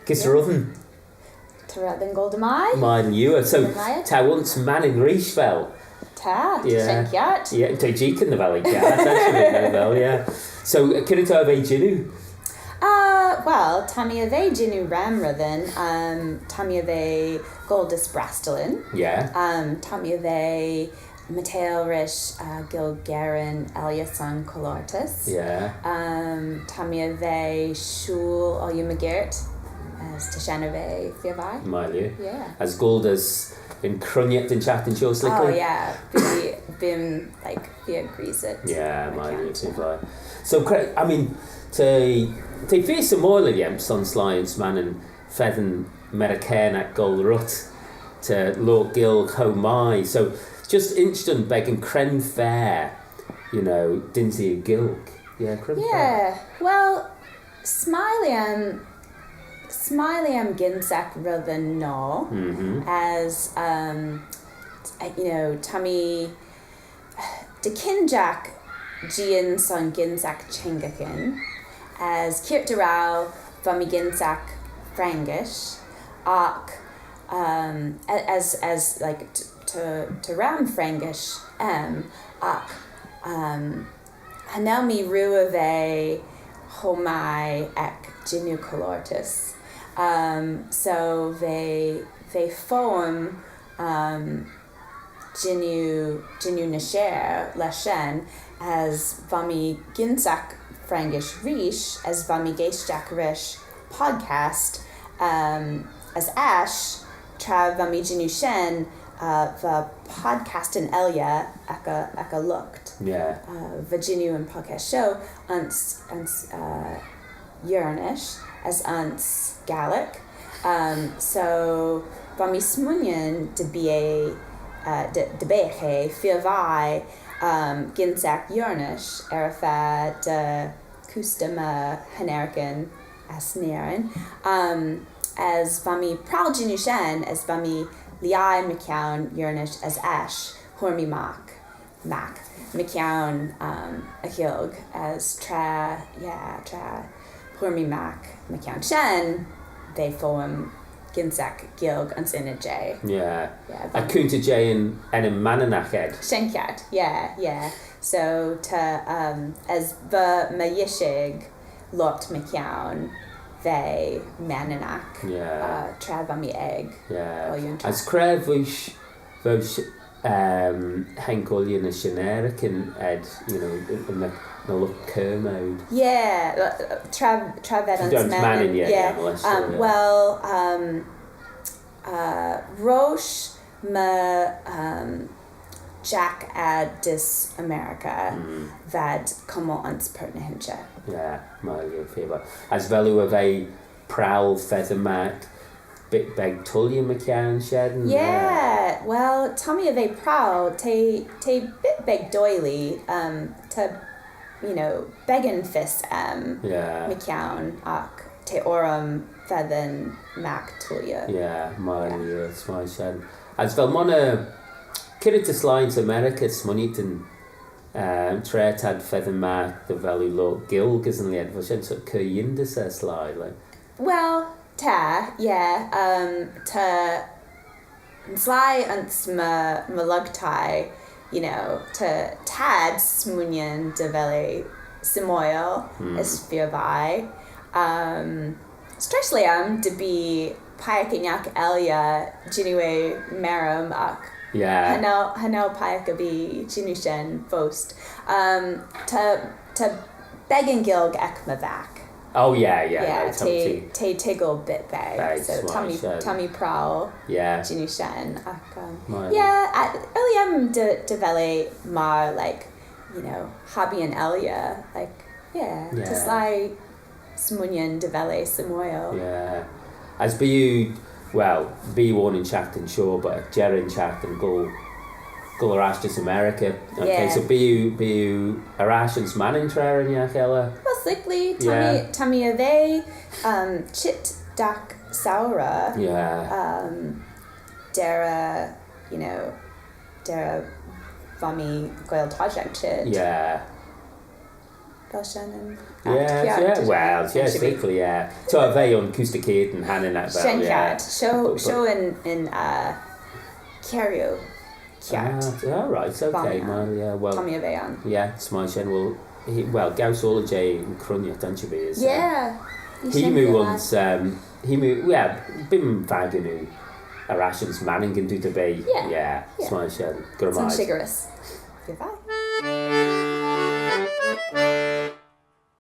Gys rydden. Tyrydden gold mai. Mae'n yw. So, ta once man in rish fel. Ta, shenkiat. Yeah, ta jig in the valley, yeah. So, cyrra to fe gynnu? Well, tammy a ve ginu ramrathan, tammy a ve goldus brastelin. Yeah. Tammy a ve Mateo rish Ghaelg Eliason colortus. Yeah. Tammy a ve shul o yumagert as Tashana ve fiabai. Miley. Yeah. As gold as in crunnet and chat and show slickly. Oh yeah. Bim like via grease it. Yeah, Miley. So, I mean, Te face some oil of the sons lions man and feathen American at Loayrt to Loayrt Ghaelg Haink. So just instant begging cren fair, dinty Ghaelg. Yeah, cren fair. Yeah. Well, smiley ginsack rather no as tummy de kinjack Gian son ginsack chingakin. As Kirt Durao, Vami Ginsack Frangish, as like to Ram Frangish, Hanelmi Ruave Homai ek Ginu Colortus. So they form Ginu Nasher Lashen as Vami Ginsack Frangish Rish as Vami Geistjak Rish podcast as Ash Trav Vami Ginu Shen the podcast in Elia aka looked. Yeah. Vaginu and podcast show uns Uranish as uns Ghaelg. So Vami Smunyan de Beche Fiavai Ginsack Uranish Arafa de Kustama Hanerican Asnerin as Vami Praljinu Shen as Vami Liai mychione Uranish as Ash Hormi Mac mychione Ghaelg as Tra Hormi Mac mychione Shen they form Ginsack Ghaelg and Sinna J. Yeah. A Kunta J and a Mananached. Shenkiat, yeah. So to as the Mayishig looked mychione they Mananac. Yeah. Travami egg. Yeah. As Crev voish Haink Katie and a generic in ed, in the look Kermode. Yeah, Travedon's man. Yeah. Roche Jack ad dis America vad cummal ans pertinentia. Yeah, my favourite. As velu of a prowl feather mac. Bit beg tully mychione shed. Yeah, well, Tommy of a proud te bit beg doily to beggin fist mychione ac te orum feathen mac tulia. Yeah, it's my shed. As vel mona Kiritis lines America smunitin tret had feather mac the velu Loayrt Ghaelg isn't the advocate so cuyindis a slide like. Well, ta sly ants malugtai, to tad smunyan de vele simoil as fearby. Stressliam to be payakinyak elia jinue merum ak. Yeah. Hanel payakabi jinushen fost. To begging Ghaelg ekmavak. Oh yeah. Yeah, te tiggle bit bag. So tummy prowl. Yeah. Ginu shen. Yeah, Eliam de vele mar like, hobby and Elia like to sly smunyan de vele samoil. Yeah. As be one in chat and sure, but Jerry in chat and go Arashtis America. Okay, so be you Arashans man in Trera in Yakella? Well, slickly, Tommy Ave, Chit Dak Saura. Yeah. Dara, Dara Vami Goyle Tajak Chit. Yeah. Belshannon. well, basically, So a bheith on Cústa Céad and Hannon at Shin show in Cerio. All right, okay, well, Tommy a bheith on. Yeah, smile shin, Gaus Ola J and Crunya, don't you be? Himu ones, Bim Faganu, Arashans Manning and do the bay. Smile shin, It's vigorous. Goodbye.